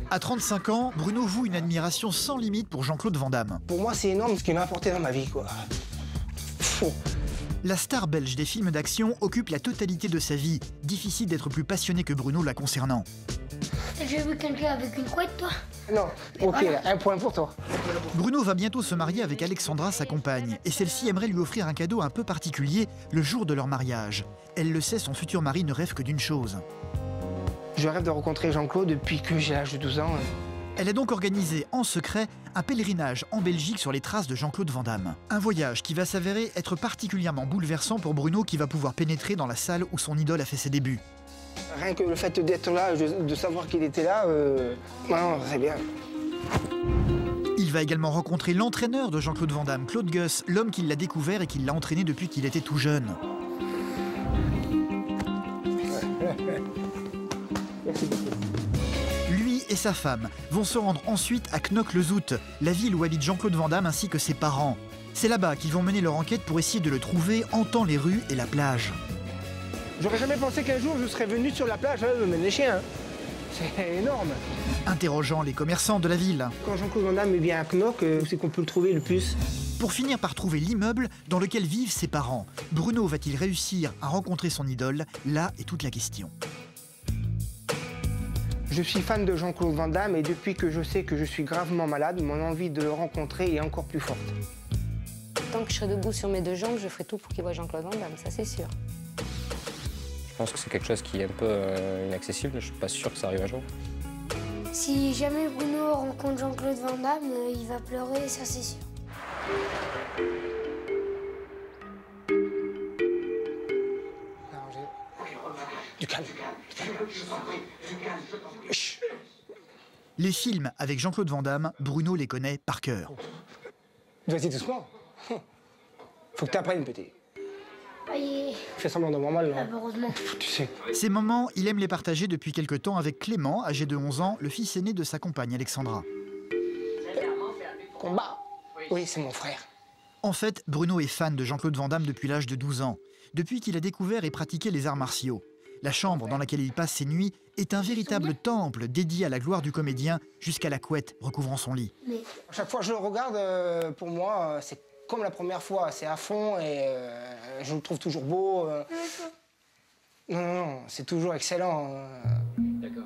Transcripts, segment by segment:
À 35 ans, Bruno voue une admiration sans limite pour Jean-Claude Van Damme. Pour moi, c'est énorme ce qu'il m'a apporté dans ma vie, quoi. Fou. La star belge des films d'action occupe la totalité de sa vie. Difficile d'être plus passionné que Bruno la concernant. T'as déjà vu quelqu'un avec une couette, toi? Non, ok, voilà. Un point pour toi. Bruno va bientôt se marier avec Alexandra, sa compagne, et celle-ci aimerait lui offrir un cadeau un peu particulier le jour de leur mariage. Elle le sait, son futur mari ne rêve que d'une chose. Je rêve de rencontrer Jean-Claude depuis que j'ai l'âge de 12 ans. Elle a donc organisé en secret un pèlerinage en Belgique sur les traces de Jean-Claude Van Damme. Un voyage qui va s'avérer être particulièrement bouleversant pour Bruno qui va pouvoir pénétrer dans la salle où son idole a fait ses débuts. Rien que le fait d'être là, de savoir qu'il était là, non, c'est bien. Il va également rencontrer l'entraîneur de Jean-Claude Van Damme, Claude Guss, l'homme qui l'a découvert et qui l'a entraîné depuis qu'il était tout jeune. Merci beaucoup. Lui et sa femme vont se rendre ensuite à Knokke-le-Zout, la ville où habite Jean-Claude Van Damme ainsi que ses parents. C'est là-bas qu'ils vont mener leur enquête pour essayer de le trouver, hantant les rues et la plage. J'aurais jamais pensé qu'un jour je serais venu sur la plage me mener des chiens. C'est énorme. Interrogeant les commerçants de la ville. Quand Jean-Claude Van Damme vient à Knokke, où c'est qu'on peut le trouver le plus? Pour finir par trouver l'immeuble dans lequel vivent ses parents. Bruno va-t-il réussir à rencontrer son idole? Là est toute la question. Je suis fan de Jean-Claude Van Damme et depuis que je sais que je suis gravement malade, mon envie de le rencontrer est encore plus forte. Tant que je serai debout sur mes deux jambes, je ferai tout pour qu'il voie Jean-Claude Van Damme, ça c'est sûr. Je pense que c'est quelque chose qui est un peu inaccessible, je suis pas sûr que ça arrive un jour. Si jamais Bruno rencontre Jean-Claude Van Damme, il va pleurer, ça c'est sûr. Du calme. Chut. Les films avec Jean-Claude Van Damme, Bruno les connaît par cœur. Vas-y doucement. Faut que tu apprennes, petit. Fais semblant d'avoir mal, là. Heureusement. Tu sais. Ces moments, il aime les partager depuis quelque temps avec Clément, âgé de 11 ans, le fils aîné de sa compagne Alexandra. Combat. Oui, c'est mon frère. En fait, Bruno est fan de Jean-Claude Van Damme depuis l'âge de 12 ans, depuis qu'il a découvert et pratiqué les arts martiaux. La chambre dans laquelle il passe ses nuits est un véritable temple dédié à la gloire du comédien, jusqu'à la couette recouvrant son lit. À chaque fois que je le regarde, pour moi, c'est comme la première fois, c'est à fond et je le trouve toujours beau. Non, c'est toujours excellent. D'accord.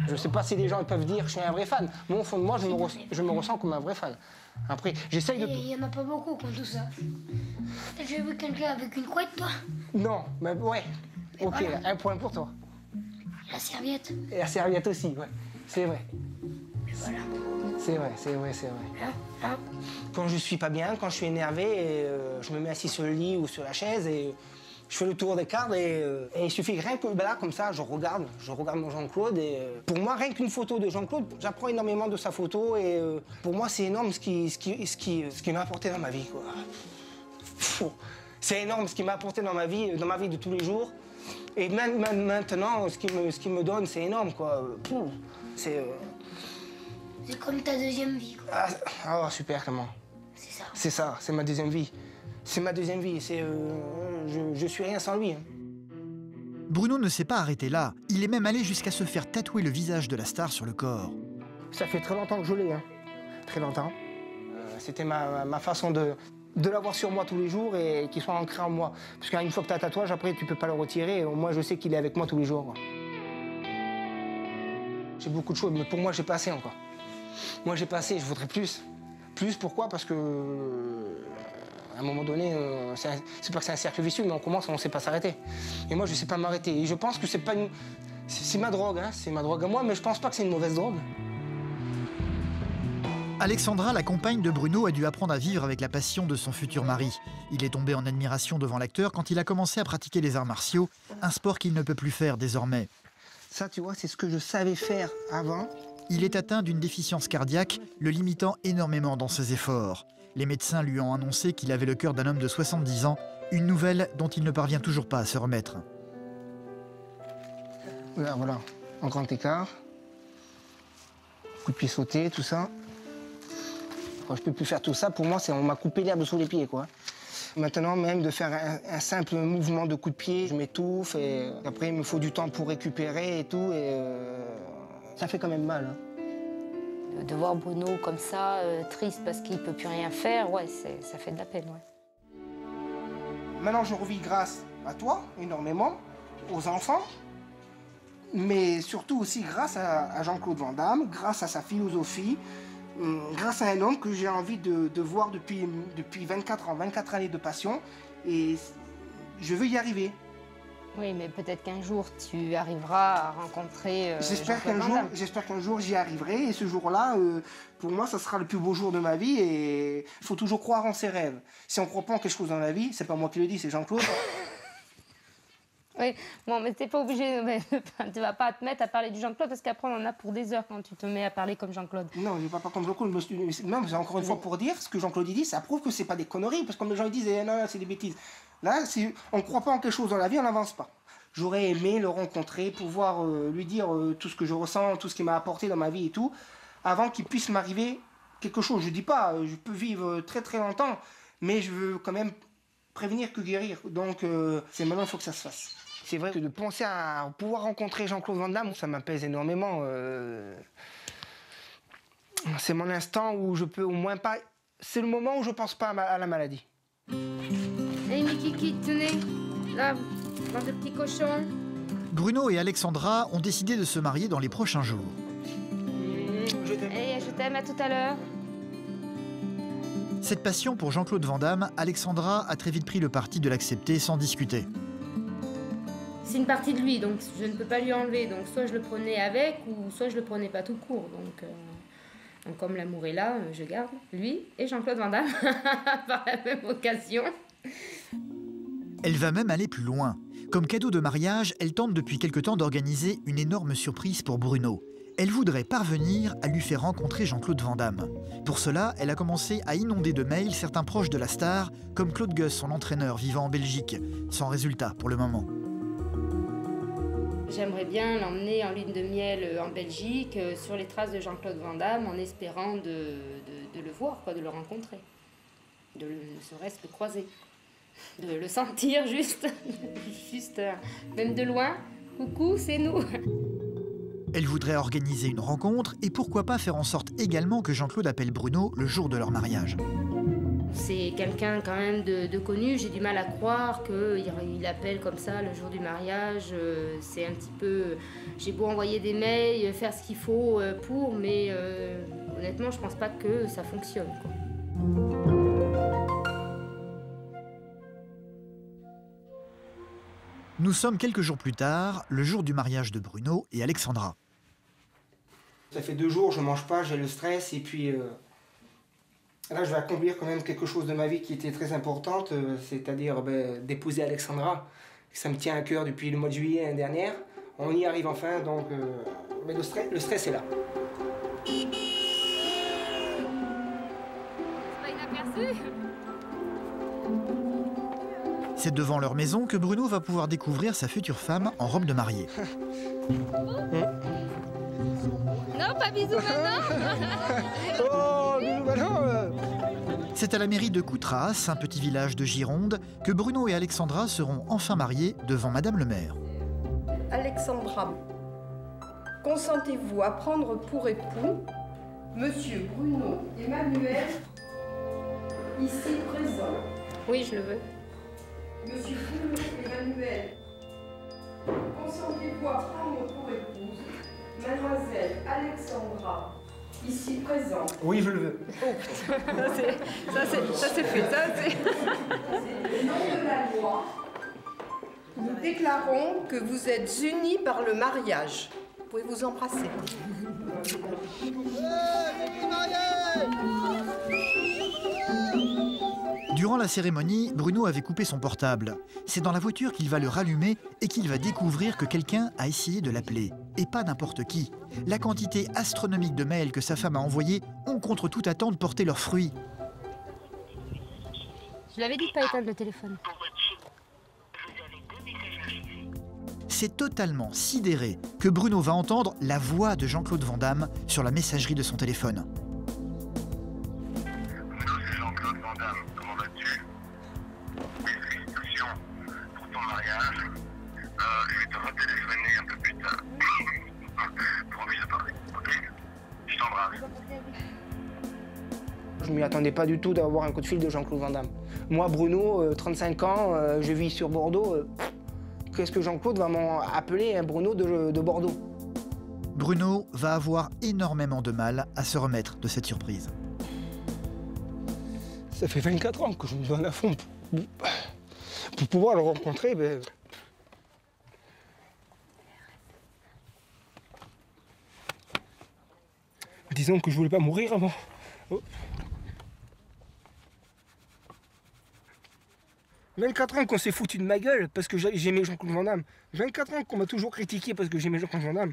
Je sais pas si les gens peuvent dire que je suis un vrai fan. Moi, au fond de moi, je me ressens comme un vrai fan. Après, j'essaye de... Il y en a pas beaucoup qui ont tout ça. T'as déjà vu quelqu'un avec une couette, toi? Non, mais ouais. Ok, voilà. Un point pour toi. La serviette. Et la serviette aussi, ouais. C'est vrai. Et voilà. C'est vrai. Hein? Quand je suis pas bien, quand je suis énervé, je me mets assis sur le lit ou sur la chaise et je fais le tour des cadres et il suffit rien que là, comme ça, je regarde mon Jean-Claude et pour moi, rien qu'une photo de Jean-Claude, j'apprends énormément de sa photo et pour moi, c'est énorme ce qui m'a apporté dans ma vie, quoi. C'est énorme ce qu'il m'a apporté dans ma vie de tous les jours. Et même maintenant, ce qu'il me donne, c'est énorme, quoi. C'est comme ta deuxième vie, quoi. Ah, super, Clément. C'est ça. C'est ça, c'est ma deuxième vie. C'est ma deuxième vie, je suis rien sans lui. Hein. Bruno ne s'est pas arrêté là. Il est même allé jusqu'à se faire tatouer le visage de la star sur le corps. Ça fait très longtemps que je l'ai, hein. Très longtemps. C'était ma façon de l'avoir sur moi tous les jours et qu'il soit ancré en moi. Parce qu'une fois que tu as un tatouage, après, tu peux pas le retirer. Et au moins, je sais qu'il est avec moi tous les jours, quoi. J'ai beaucoup de choses, mais pour moi, j'ai pas assez encore. Moi, j'ai pas assez, je voudrais plus. Plus, pourquoi? Parce que, à un moment donné, c'est pas que c'est un cercle vicieux, mais on commence, on sait pas s'arrêter. Et moi, je sais pas m'arrêter. Et je pense que c'est pas une... C'est ma drogue, hein. C'est ma drogue à moi, mais je pense pas que c'est une mauvaise drogue. Alexandra, la compagne de Bruno, a dû apprendre à vivre avec la passion de son futur mari. Il est tombé en admiration devant l'acteur quand il a commencé à pratiquer les arts martiaux, un sport qu'il ne peut plus faire désormais. Ça, tu vois, c'est ce que je savais faire avant. Il est atteint d'une déficience cardiaque, le limitant énormément dans ses efforts. Les médecins lui ont annoncé qu'il avait le cœur d'un homme de 70 ans, une nouvelle dont il ne parvient toujours pas à se remettre. Là, voilà, en grand écart. Coup de pied sauté, tout ça. Quand je peux plus faire tout ça, pour moi, on m'a coupé l'herbe sous les pieds, quoi. Maintenant, même de faire un simple mouvement de coup de pied, je m'étouffe et après, il me faut du temps pour récupérer et tout. Et Ça fait quand même mal. Hein. De voir Bruno comme ça, triste parce qu'il ne peut plus rien faire, ouais, ça fait de la peine. Ouais. Maintenant, je revis grâce à toi, énormément, aux enfants, mais surtout aussi grâce à Jean-Claude Van Damme, grâce à sa philosophie, grâce à un homme que j'ai envie de voir depuis 24 ans, 24 années de passion, et je veux y arriver. Oui, mais peut-être qu'un jour, tu arriveras à rencontrer J'espère qu'un jour, j'y arriverai. Et ce jour-là, pour moi, ça sera le plus beau jour de ma vie. Et il faut toujours croire en ses rêves. Si on ne croit pas en quelque chose dans la vie, c'est pas moi qui le dis, c'est Jean-Claude. Oui, bon, mais t'es pas obligé, tu vas pas te mettre à parler du Jean-Claude parce qu'après, on en a pour des heures quand tu te mets à parler comme Jean-Claude. Non, je ne vais pas comme Jean-Claude. Même, c'est encore une fois pour dire, ce que Jean-Claude dit, ça prouve que c'est pas des conneries. Parce que comme les gens ils disent, non, c'est des bêtises. Là, si on ne croit pas en quelque chose dans la vie, on n'avance pas. J'aurais aimé le rencontrer, pouvoir lui dire tout ce que je ressens, tout ce qu'il m'a apporté dans ma vie et tout, avant qu'il puisse m'arriver quelque chose. Je ne dis pas, je peux vivre très très longtemps, mais je veux quand même prévenir que guérir. Donc c'est maintenant qu'il faut que ça se fasse. C'est vrai que de penser à pouvoir rencontrer Jean-Claude Van Damme, ça m'apaise énormément. C'est mon instant où je peux au moins pas... C'est le moment où je ne pense pas à la maladie. Hey Mikiki, tenez, là, dans de petits cochons. Bruno et Alexandra ont décidé de se marier dans les prochains jours. Je t'aime. Hey, je t'aime, à tout à l'heure. Cette passion pour Jean-Claude Van Damme, Alexandra a très vite pris le parti de l'accepter sans discuter. C'est une partie de lui, donc je ne peux pas lui enlever. Donc soit je le prenais avec, ou soit je le prenais pas tout court. Donc comme l'amour est là, je garde lui et Jean-Claude Van Damme par la même occasion. Elle va même aller plus loin. Comme cadeau de mariage, elle tente depuis quelque temps d'organiser une énorme surprise pour Bruno. Elle voudrait parvenir à lui faire rencontrer Jean-Claude Van Damme. Pour cela, elle a commencé à inonder de mails certains proches de la star, comme Claude Gueux, son entraîneur vivant en Belgique, sans résultat pour le moment. J'aimerais bien l'emmener en lune de miel en Belgique, sur les traces de Jean-Claude Van Damme, en espérant de le voir, quoi, de le rencontrer. Ne serait-ce que croiser. De le sentir juste, même de loin. Coucou, c'est nous. Elle voudrait organiser une rencontre et pourquoi pas faire en sorte également que Jean-Claude appelle Bruno le jour de leur mariage. C'est quelqu'un quand même de connu, j'ai du mal à croire qu'il appelle comme ça le jour du mariage. C'est un petit peu... J'ai beau envoyer des mails, faire ce qu'il faut pour, mais honnêtement, je pense pas que ça fonctionne, quoi. Nous sommes quelques jours plus tard, le jour du mariage de Bruno et Alexandra. Ça fait 2 jours, je mange pas, j'ai le stress et puis là je vais accomplir quand même quelque chose de ma vie qui était très importante, c'est-à-dire d'épouser Alexandra. Ça me tient à cœur depuis le mois de juillet l'année dernière. On y arrive enfin, donc mais le stress est là. C'est pas inaperçu. C'est devant leur maison que Bruno va pouvoir découvrir sa future femme en robe de mariée. Non, pas bisous maintenant. Oh, bisous maintenant. C'est à la mairie de Coutras, un petit village de Gironde, que Bruno et Alexandra seront enfin mariés devant Madame le maire. Alexandra, consentez-vous à prendre pour époux Monsieur Bruno Emmanuel, ici présent. Oui, je le veux. Monsieur Bruno Emmanuel, consentez-vous à prendre pour épouse Mademoiselle Alexandra, ici présente. Oui, je le veux. Ça c'est fait, ça c'est... Au nom de la loi, nous déclarons que vous êtes unis par le mariage. Vous pouvez vous embrasser. Durant la cérémonie, Bruno avait coupé son portable. C'est dans la voiture qu'il va le rallumer et qu'il va découvrir que quelqu'un a essayé de l'appeler. Et pas n'importe qui. La quantité astronomique de mails que sa femme a envoyés ont contre toute attente porté leurs fruits. Je l'avais dit de pas éteindre le téléphone. C'est totalement sidéré que Bruno va entendre la voix de Jean-Claude Van Damme sur la messagerie de son téléphone. Bonjour, c'est Jean-Claude Van Damme. Comment vas-tu? Félicitations pour ton mariage. Je vais te retéléphoner un peu plus tard. Promis de parler. Je ne m'y attendais pas du tout d'avoir un coup de fil de Jean-Claude Van Damme. Moi, Bruno, 35 ans, je vis sur Bordeaux. Qu'est-ce que Jean-Claude va m'appeler un Bruno de Bordeaux? Bruno va avoir énormément de mal à se remettre de cette surprise. Ça fait 24 ans que je me donne à fond pour pouvoir le rencontrer. Ben... Disons que je voulais pas mourir avant. Oh. 24 ans qu'on s'est foutu de ma gueule parce que j'aimais Jean-Claude Van Damme. 24 ans qu'on m'a toujours critiqué parce que j'aimais Jean-Claude Van Damme.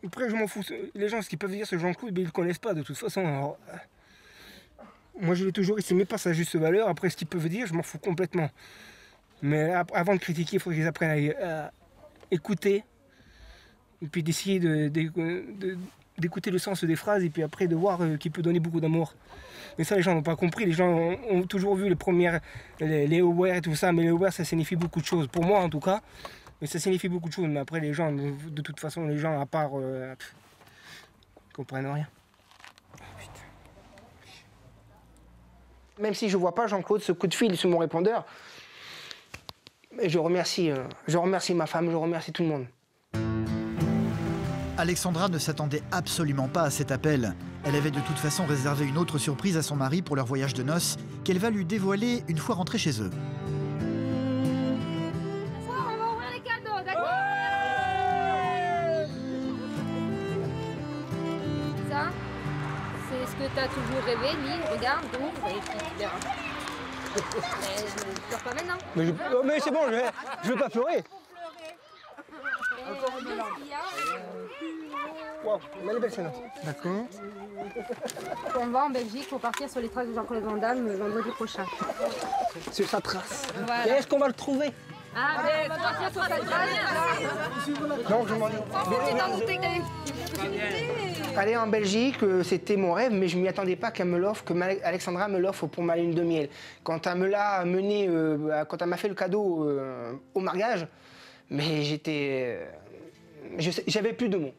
Après, je m'en fous. Les gens, ce qu'ils peuvent dire sur Jean-Claude, ben, ils le connaissent pas de toute façon. Alors, moi, je l'ai toujours estimé pas sa juste valeur. Après, ce qu'ils peuvent dire, je m'en fous complètement. Mais avant de critiquer, il faut qu'ils apprennent à écouter. Et puis d'essayer d'écouter le sens des phrases et puis après de voir qu'il peut donner beaucoup d'amour. Mais ça, les gens n'ont pas compris. Les gens ont toujours vu les premières, les Over et tout ça, mais les Over, ça signifie beaucoup de choses. Pour moi, en tout cas, mais ça signifie beaucoup de choses. Mais après, les gens, de toute façon, les gens, à part, ils comprennent rien. Même si je ne vois pas Jean-Claude, ce coup de fil sur mon répondeur, je remercie ma femme, je remercie tout le monde. Alexandra ne s'attendait absolument pas à cet appel. Elle avait de toute façon réservé une autre surprise à son mari pour leur voyage de noces, qu'elle va lui dévoiler une fois rentrée chez eux. On va ouvrir les cadeaux, d'accord? Ça, c'est ce que tu as toujours rêvé, lis, regarde, ouvre, et puis tu verras. Mais ne pleure pas maintenant. Mais c'est bon, je veux pas pleurer. Wow, elle est belle celle-là. D'accord. On va en Belgique pour partir sur les traces de Jean-Claude Van Damme vendredi prochain. Sur sa trace. Voilà. Et est-ce qu'on va le trouver? Ah, mais on va partir sur sa trace. Non, je m'en dis. Aller en Belgique, c'était mon rêve, mais je ne m'y attendais pas qu'elle me l'offre, que Alexandra me l'offre pour ma lune de miel. Quand elle me l'a amené, quand elle m'a fait le cadeau au mariage, mais j'avais plus de mots.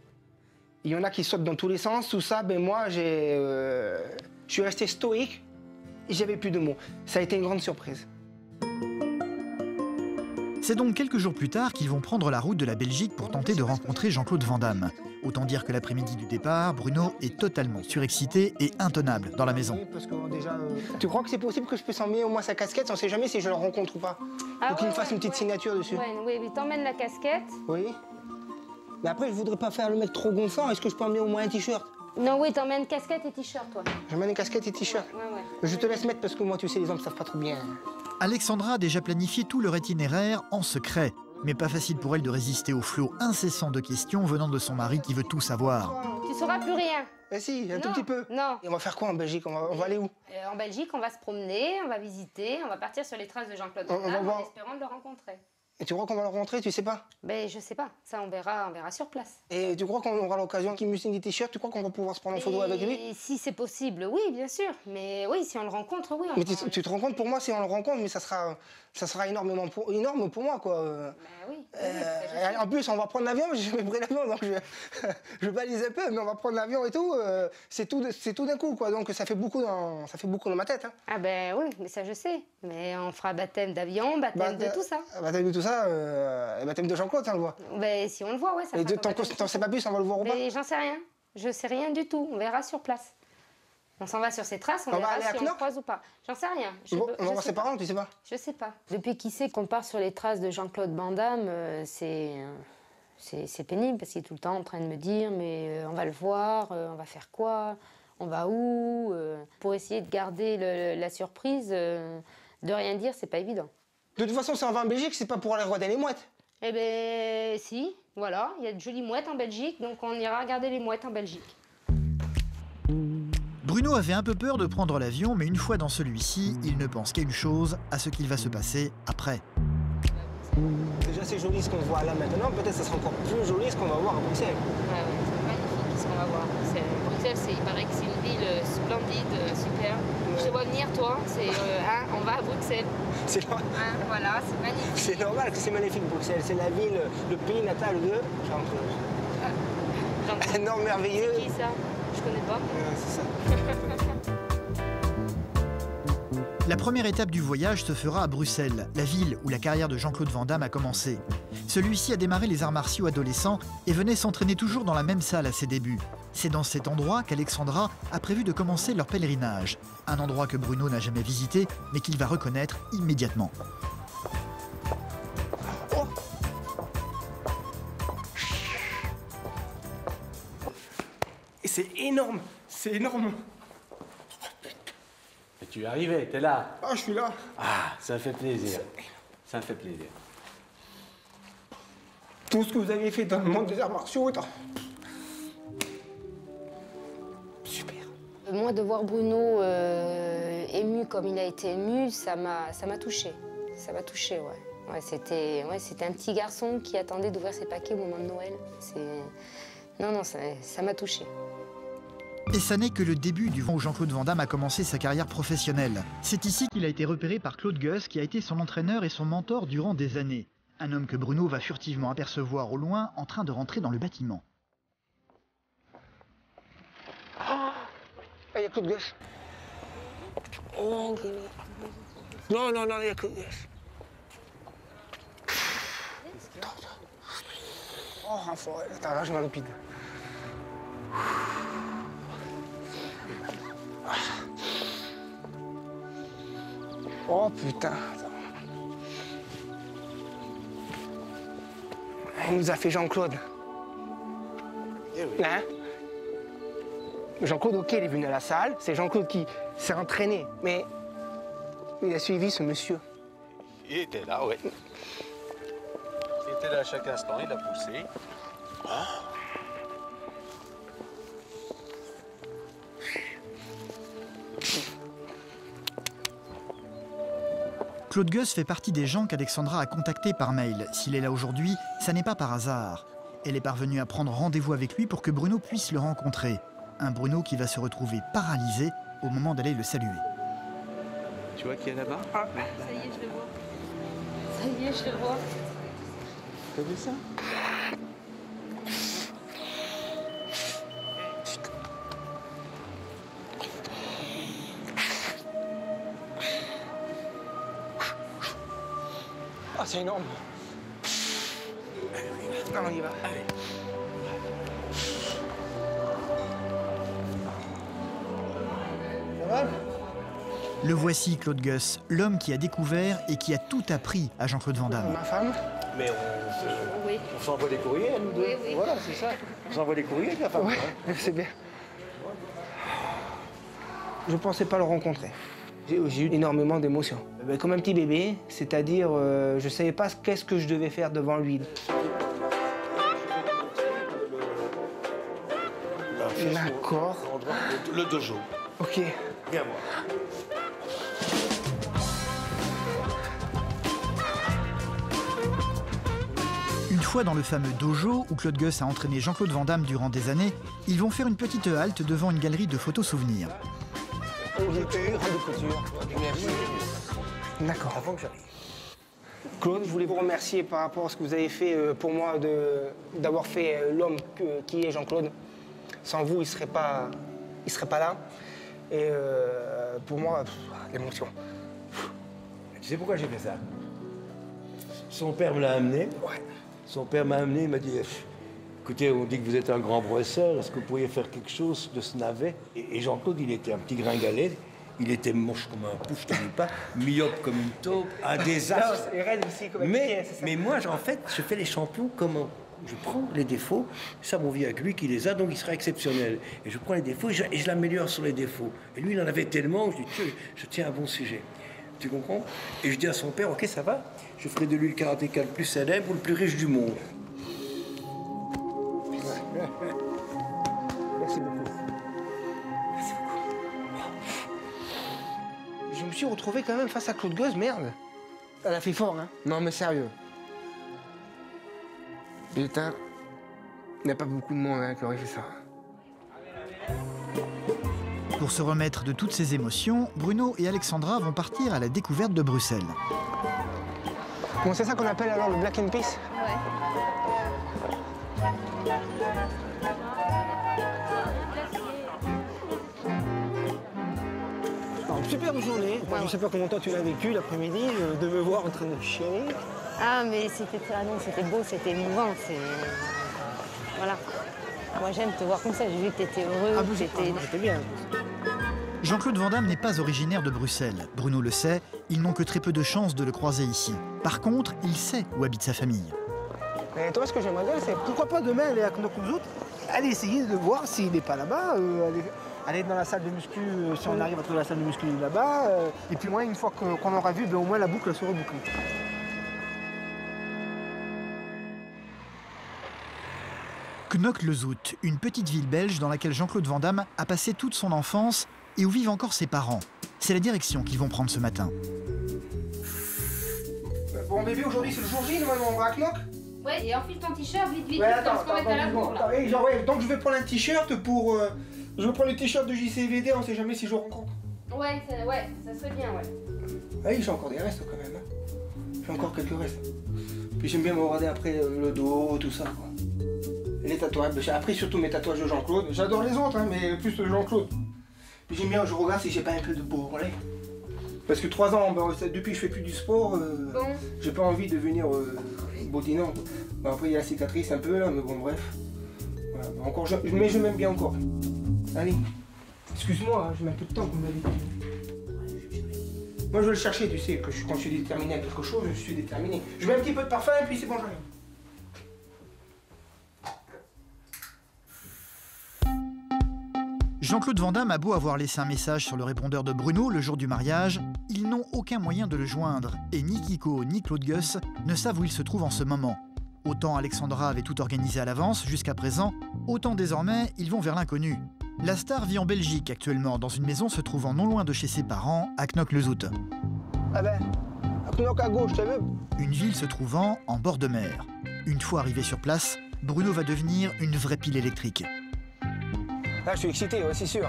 Il y en a qui sautent dans tous les sens, tout ça, ben moi, je suis resté stoïque et j'avais plus de mots. Ça a été une grande surprise. C'est donc quelques jours plus tard qu'ils vont prendre la route de la Belgique pour tenter de rencontrer Jean-Claude Van Damme. Autant dire que l'après-midi du départ, Bruno est totalement surexcité et intenable dans la maison. Parce que déjà, tu crois que c'est possible que je puisse emmener au moins sa casquette? On ne sait jamais si je le rencontre ou pas. Ah, ou qu'il me fasse une petite signature dessus. Oui, t'emmènes la casquette. Oui. Mais après, je voudrais pas faire le mec trop gonflant. Est-ce que je peux emmener au moins un t-shirt? Non, oui, t'emmènes casquette et t-shirt, toi. J'emmène une casquette et t-shirt. Ouais. Je te laisse mettre parce que moi, tu sais, les hommes savent pas trop bien. Alexandra a déjà planifié tout leur itinéraire en secret. Mais pas facile pour elle de résister au flot incessant de questions venant de son mari qui veut tout savoir. Tu sauras plus rien. Eh si, un tout petit peu. Non. Et on va faire quoi en Belgique? On va aller où? En Belgique, on va se promener, on va visiter, on va partir sur les traces de Jean-Claude Van Damme en espérant de le rencontrer. Et tu crois qu'on va le rencontrer? Tu sais pas? Ben, je sais pas. Ça, on verra sur place. Et tu crois qu'on aura l'occasion qu'il me signe des t-shirts? Tu crois qu'on va pouvoir se prendre en photo avec lui? Si c'est possible, oui, bien sûr. Mais oui, si on le rencontre, oui. Mais tu te rends compte, pour moi, si on le rencontre, mais ça sera énorme pour moi, quoi. Ben oui. En plus, on va prendre l'avion, j'ai jamais pris l'avion, donc je balise un peu, mais on va prendre l'avion et tout. C'est tout d'un coup, quoi. Donc ça fait beaucoup dans ma tête. Hein. Ah ben oui, mais ça je sais. Mais on fera baptême d'avion, baptême de tout ça. Baptême de tout ça, baptême de Jean-Claude, on le voit. Ben si on le voit, ouais, ça. Et t'en sais pas plus, on va le voir ou pas? J'en sais rien. Je sais rien du tout. On verra sur place. On s'en va sur ses traces, on verra si on le croise ou pas. J'en sais rien. On va voir ses parents, tu sais pas? Je sais pas. Depuis qu'il sait qu'on part sur les traces de Jean-Claude Van Damme, c'est pénible parce qu'il est tout le temps en train de me dire mais on va le voir, on va faire quoi, on va où, pour essayer de garder la surprise, de rien dire, c'est pas évident. De toute façon, si on va en Belgique, c'est pas pour aller regarder les mouettes. Eh ben si, voilà, il y a de jolies mouettes en Belgique, donc on ira regarder les mouettes en Belgique. Bruno avait un peu peur de prendre l'avion, mais une fois dans celui-ci, il ne pense qu'à une chose, à ce qu'il va se passer après. Déjà, c'est joli ce qu'on voit là maintenant. Peut-être que ça sera encore plus joli ce qu'on va voir à Bruxelles. Ouais, c'est magnifique ce qu'on va voir. Bruxelles, il paraît que c'est une ville splendide, super. Je te vois venir, toi, on va à Bruxelles. C'est normal. Voilà, c'est magnifique. C'est normal que c'est magnifique, Bruxelles. C'est la ville, le pays natal de Jean-Claude. Un homme merveilleux. C'est qui ça? Je connais pas. C'est ça. La première étape du voyage se fera à Bruxelles, la ville où la carrière de Jean-Claude Van Damme a commencé. Celui-ci a démarré les arts martiaux adolescents et venait s'entraîner toujours dans la même salle à ses débuts. C'est dans cet endroit qu'Alexandra a prévu de commencer leur pèlerinage. Un endroit que Bruno n'a jamais visité, mais qu'il va reconnaître immédiatement. Et c'est énorme, c'est énorme. Et tu es arrivé, t'es là. Ah, je suis là. Ah, ça fait plaisir. Ça fait plaisir. Tout ce que vous avez fait dans le monde des arts martiaux, super. Moi, de voir Bruno ému comme il a été ému, ça m'a touchée. Ça m'a touchée, ouais. C'était un petit garçon qui attendait d'ouvrir ses paquets au moment de Noël. Non, ça m'a touchée. Et ça n'est que le début du vent où Jean-Claude Van Damme a commencé sa carrière professionnelle. C'est ici qu'il a été repéré par Claude Guss, qui a été son entraîneur et son mentor durant des années. Un homme que Bruno va furtivement apercevoir au loin en train de rentrer dans le bâtiment. Ah, il y a Claude Guss. Oh, non, il y a Claude Guss. Oh, attends, là, je m'en opide. Oh putain. Il nous a fait Jean-Claude. Hein? Jean-Claude, ok, il est venu à la salle. C'est Jean-Claude qui s'est entraîné. Mais il a suivi ce monsieur. Il était là, oui. Il était là à chaque instant, il a poussé. Claude Guss fait partie des gens qu'Alexandra a contactés par mail. S'il est là aujourd'hui, ça n'est pas par hasard. Elle est parvenue à prendre rendez-vous avec lui pour que Bruno puisse le rencontrer. Un Bruno qui va se retrouver paralysé au moment d'aller le saluer. Tu vois qui est là-bas? Ah, ça y est, je le vois. Ça y est, je le vois. T'as vu ça? Ah, c'est énorme. Non, on y va. Allez. Ça va? Le voici, Claude Guss, l'homme qui a découvert et qui a tout appris à Jean-Claude Van Damme. Ma femme? Mais on s'envoie des courriers, nous deux. Oui. Voilà, c'est ça. On s'envoie des courriers avec la femme. Ouais, c'est bien. Je ne pensais pas le rencontrer. J'ai eu énormément d'émotions. Comme un petit bébé, c'est-à-dire, je ne savais pas qu'est-ce que je devais faire devant lui. D'accord. Le dojo. Ok. Viens voir. Une fois dans le fameux dojo où Claude Guss a entraîné Jean-Claude Van Damme durant des années, ils vont faire une petite halte devant une galerie de photos souvenirs. Merci. D'accord. Avant que j'arrive. Claude, je voulais vous remercier par rapport à ce que vous avez fait pour moi, d'avoir fait l'homme qui est Jean-Claude. Sans vous, il ne serait pas là. Et pour moi, l'émotion. Tu sais pourquoi j'ai fait ça? Son père me l'a amené. Ouais. Son père m'a amené, il m'a dit écoutez, on dit que vous êtes un grand brosseur, est-ce que vous pourriez faire quelque chose de ce navet? Et Jean-Claude, il était un petit gringalet, il était moche comme un pouce, je te dis pas, myope comme une taupe, un désastre. Mais moi, en fait, je fais les shampoings comment? Je prends les défauts, ça mon vie avec lui qui les a, donc il sera exceptionnel. Et je prends les défauts et je l'améliore sur les défauts. Et lui, il en avait tellement, je dis je tiens un bon sujet. Tu comprends? Et je dis à son père, ok, ça va, je ferai de lui le karatéka le plus célèbre ou le plus riche du monde. Merci beaucoup. Merci beaucoup. Je me suis retrouvé quand même face à Claude Guss, merde. Elle a fait fort, hein? Non, mais sérieux. Putain, il n'y a pas beaucoup de monde qui aurait fait ça. Pour se remettre de toutes ces émotions, Bruno et Alexandra vont partir à la découverte de Bruxelles. Bon, c'est ça qu'on appelle alors le Black and Peace? Ouais. superbe journée. Ouais, Je ne sais pas comment toi tu l'as vécu l'après-midi, de me voir en train de chialer. Ah, mais c'était beau, c'était émouvant. Voilà. Moi, j'aime te voir comme ça. J'ai vu que tu étais heureux. J'étais bien. Jean-Claude Van Damme n'est pas originaire de Bruxelles. Bruno le sait, ils n'ont que très peu de chances de le croiser ici. Par contre, il sait où habite sa famille. Et toi, ce que j'aimerais bien, c'est pourquoi pas demain aller à Knock-Knock-Zout, aller essayer de voir s'il n'est pas là-bas, aller dans la salle de muscu, si on arrive à trouver la salle de muscu là-bas. Et puis moi, une fois qu'on aura vu, au moins la boucle sera bouclée. Knock-le-Zout, une petite ville belge dans laquelle Jean-Claude Van Damme a passé toute son enfance et où vivent encore ses parents. C'est la direction qu'ils vont prendre ce matin. Bon bébé, aujourd'hui c'est le jour J, normalement on va à Knock. Ouais, et enfile ton t-shirt, vite, vite, Ouais, vite, attends, parce qu'on va être à la bourre, là. donc je vais prendre un t-shirt pour... je vais prendre le t-shirt de JCVD, on sait jamais si je le rencontre. Ouais, ça serait bien, ouais. Ah oui, j'ai encore des restes quand même. Hein. J'ai encore quelques restes. Puis j'aime bien me regarder après le dos, tout ça, quoi. Les tatouages, j'ai appris surtout mes tatouages de Jean-Claude. J'adore les autres, hein, mais plus de Jean-Claude. Puis j'aime bien, je regarde si j'ai pas un peu de bourrelet. Parce que 3 ans, depuis que je fais plus du sport, j'ai pas envie de devenir boudinant. Bon, après il y a la cicatrice un peu là, mais bon bref. Voilà. Encore, mais je m'aime bien encore. Allez, excuse-moi, hein, je mets un peu de temps comme d'habitude. Moi je veux le chercher, tu sais, que quand je suis déterminé à quelque chose, je suis déterminé. Je mets un petit peu de parfum et puis c'est bon, j'arrive. Jean-Claude Van Damme a beau avoir laissé un message sur le répondeur de Bruno le jour du mariage, ils n'ont aucun moyen de le joindre et ni Kiko ni Claude Guss ne savent où il se trouve en ce moment. Autant Alexandra avait tout organisé à l'avance jusqu'à présent, autant désormais ils vont vers l'inconnu. La star vit en Belgique actuellement dans une maison se trouvant non loin de chez ses parents à Knock-le-Zout. Ah ben, à Knock à gauche, t'as vu? Une ville se trouvant en bord de mer. Une fois arrivé sur place, Bruno va devenir une vraie pile électrique. Là, je suis excité, ouais, c'est sûr.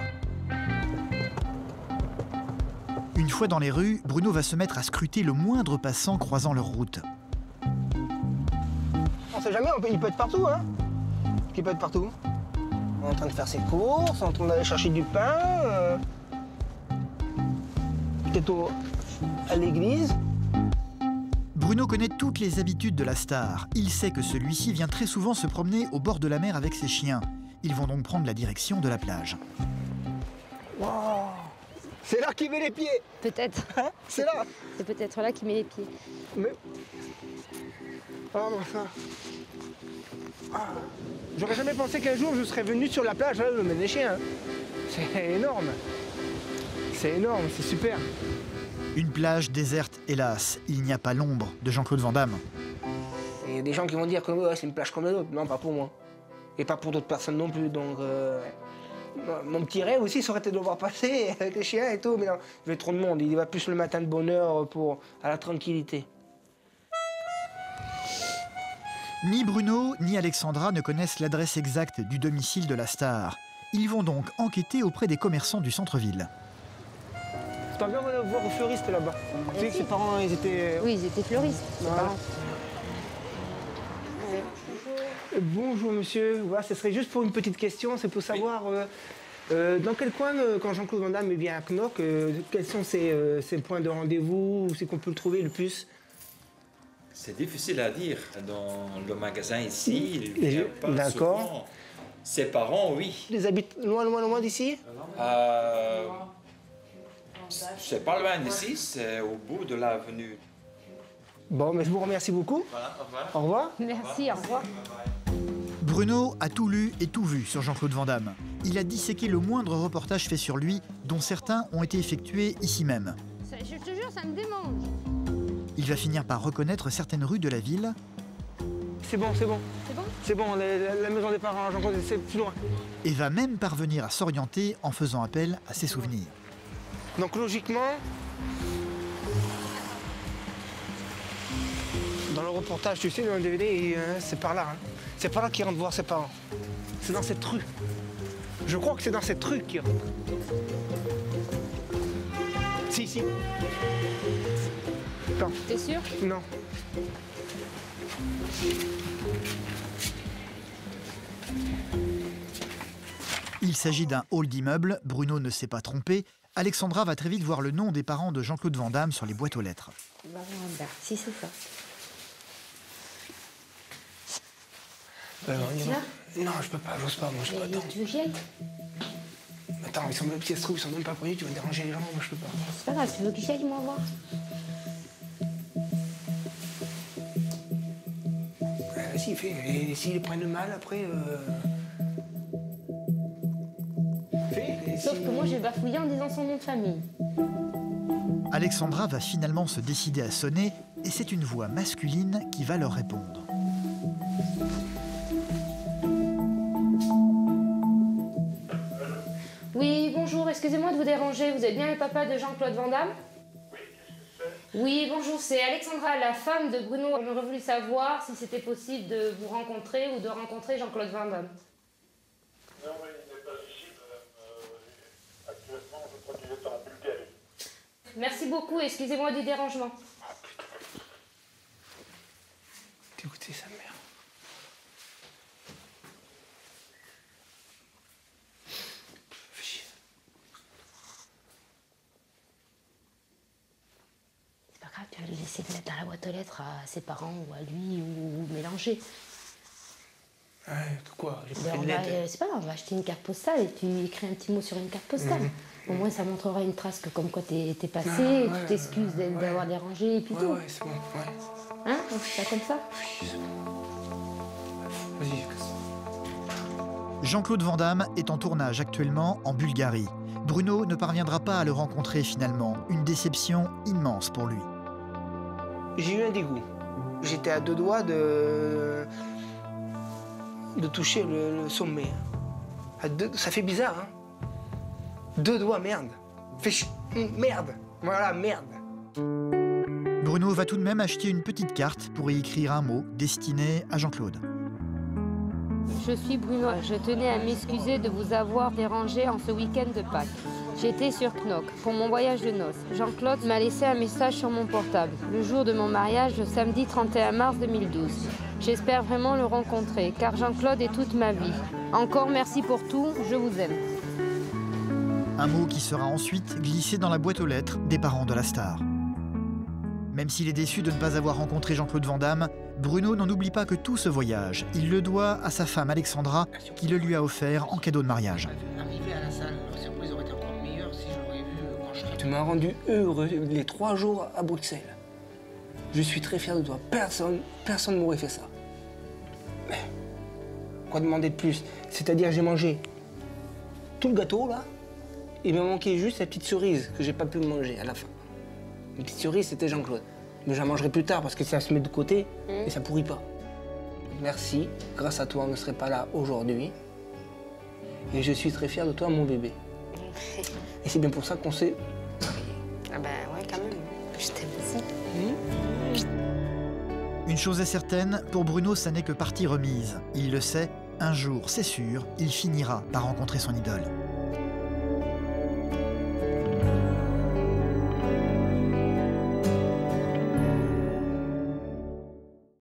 Une fois dans les rues, Bruno va se mettre à scruter le moindre passant croisant leur route. On sait jamais, il peut être partout, hein. Il peut être partout. En train de faire ses courses, en train d'aller chercher du pain. Peut-être à l'église. Bruno connaît toutes les habitudes de la star. Il sait que celui-ci vient très souvent se promener au bord de la mer avec ses chiens. Ils vont donc prendre la direction de la plage. Wow. C'est là qu'il met les pieds. Peut-être. Hein, c'est là. C'est peut-être là qu'il met les pieds. Mais... Oh non, ça... Ah. J'aurais jamais pensé qu'un jour je serais venu sur la plage, là, le mener les chiens. C'est énorme. C'est énorme, c'est super. Une plage déserte, hélas. Il n'y a pas l'ombre de Jean-Claude Van Damme. Il y a des gens qui vont dire que ouais, c'est une plage comme les autres. Non, pas pour moi. Et pas pour d'autres personnes non plus. Donc, mon petit rêve aussi, ça aurait été de le voir passer avec les chiens et tout. Mais non, il y avait trop de monde. Il va plus le matin de bonne heure à la tranquillité. Ni Bruno, ni Alexandra ne connaissent l'adresse exacte du domicile de la star. Ils vont donc enquêter auprès des commerçants du centre-ville. T'as bien voir aux fleuristes là-bas. Tu sais que ses parents, ils étaient... Oui, ils étaient fleuristes, ses parents. Bonjour monsieur, voilà, ce serait juste pour une petite question, c'est pour savoir dans quel coin, quand Jean-Claude Van Damme vient à Knock, quels sont ses points de rendez-vous, où c'est qu'on peut le trouver le plus? C'est difficile à dire. Dans le magasin ici, il vient pas D'accord. souvent. Ses parents, oui. Ils habitent loin d'ici? C'est pas loin d'ici, c'est au bout de l'avenue. Bon, mais je vous remercie beaucoup. Voilà, au revoir. Au revoir. Merci, au revoir. Bruno a tout lu et tout vu sur Jean-Claude Van Damme. Il a disséqué le moindre reportage fait sur lui, dont certains ont été effectués ici même. Je te jure, ça me démange. Il va finir par reconnaître certaines rues de la ville. C'est bon, c'est bon. C'est bon? C'est bon, la maison des parents, Jean-Claude, c'est plus loin. Et va même parvenir à s'orienter en faisant appel à ses souvenirs. Donc logiquement, dans le reportage, tu sais, dans le DVD, c'est par là. Hein. C'est par là qu'il rentre voir ses parents. C'est dans cette rue. Je crois que c'est dans cette rue qu'il rentre. Si. Attends. T'es sûr? Non. Il s'agit d'un hall d'immeuble, Bruno ne s'est pas trompé. Alexandra va très vite voir le nom des parents de Jean-Claude Van Damme sur les boîtes aux lettres. Si, c'est ça. Non, je peux pas, j'ose pas, moi je peux pas. Tu veux que j'y aille? Attends, ils sont même petits, ils sont même pas prévenus, tu vas déranger les gens, moi je peux pas. C'est pas grave, tu veux que j'y aille, moi, voir? Vas-y, fais. Et s'ils prennent le mal après. Fais. Sauf que moi, j'ai bafouillé en disant son nom de famille. Alexandra va finalement se décider à sonner et c'est une voix masculine qui va leur répondre. Oui, bonjour, excusez-moi de vous déranger. Vous êtes bien le papa de Jean-Claude Van Damme? Oui, bonjour, c'est Alexandra, la femme de Bruno. On aurait voulu savoir si c'était possible de vous rencontrer ou de rencontrer Jean-Claude Van Damme. Non, mais il n'est pas ici, madame. Actuellement, je crois qu'il est en Bulgarie. Merci beaucoup, excusez-moi du dérangement. Écoutez sa mère. C'est pas grave, tu vas lui laisser le mettre dans la boîte aux lettres à ses parents ou à lui ou mélanger. Ouais, quoi? J'ai pas fait de lettre. C'est pas grave, on va acheter une carte postale et tu écris un petit mot sur une carte postale. Au moins, ça montrera une trace que comme quoi t'es passé, tu t'excuses d'avoir dérangé et puis tout. Ouais, c'est bon, ouais. Hein? On fait ça comme ça? Vas-y. Jean-Claude Van Damme est en tournage actuellement en Bulgarie. Bruno ne parviendra pas à le rencontrer finalement. Une déception immense pour lui. J'ai eu un dégoût. J'étais à deux doigts de toucher le sommet. Ça fait bizarre, hein? Deux doigts, merde. Merde. Voilà, merde. Bruno va tout de même acheter une petite carte pour y écrire un mot destiné à Jean-Claude. Je suis Bruno. Je tenais à m'excuser de vous avoir dérangé en ce week-end de Pâques. J'étais sur Knock pour mon voyage de noces. Jean-Claude m'a laissé un message sur mon portable, le jour de mon mariage, le samedi 31 mars 2012. J'espère vraiment le rencontrer, car Jean-Claude est toute ma vie. Encore merci pour tout, je vous aime. Un mot qui sera ensuite glissé dans la boîte aux lettres des parents de la star. Même s'il est déçu de ne pas avoir rencontré Jean-Claude Van Damme, Bruno n'en oublie pas que tout ce voyage, il le doit à sa femme Alexandra, qui le lui a offert en cadeau de mariage. Arrivé à la salle, la surprise aurait été encore meilleure si je l'aurais vu quand je serais... Tu m'as rendu heureux les 3 jours à Bruxelles. Je suis très fier de toi. Personne ne m'aurait fait ça. Mais quoi demander de plus? C'est-à-dire j'ai mangé tout le gâteau là, il me manquait juste la petite cerise que j'ai pas pu manger à la fin. La petite cerise, c'était Jean-Claude. Mais je la mangerai plus tard parce que ça se met de côté et ça pourrit pas. Merci, grâce à toi, on ne serait pas là aujourd'hui. Et je suis très fier de toi, mon bébé. Et c'est bien pour ça qu'on s'est mariés. Ah ben ouais, quand même. Je t'aime aussi. Une chose est certaine, pour Bruno, ça n'est que partie remise. Il le sait, un jour, c'est sûr, il finira par rencontrer son idole.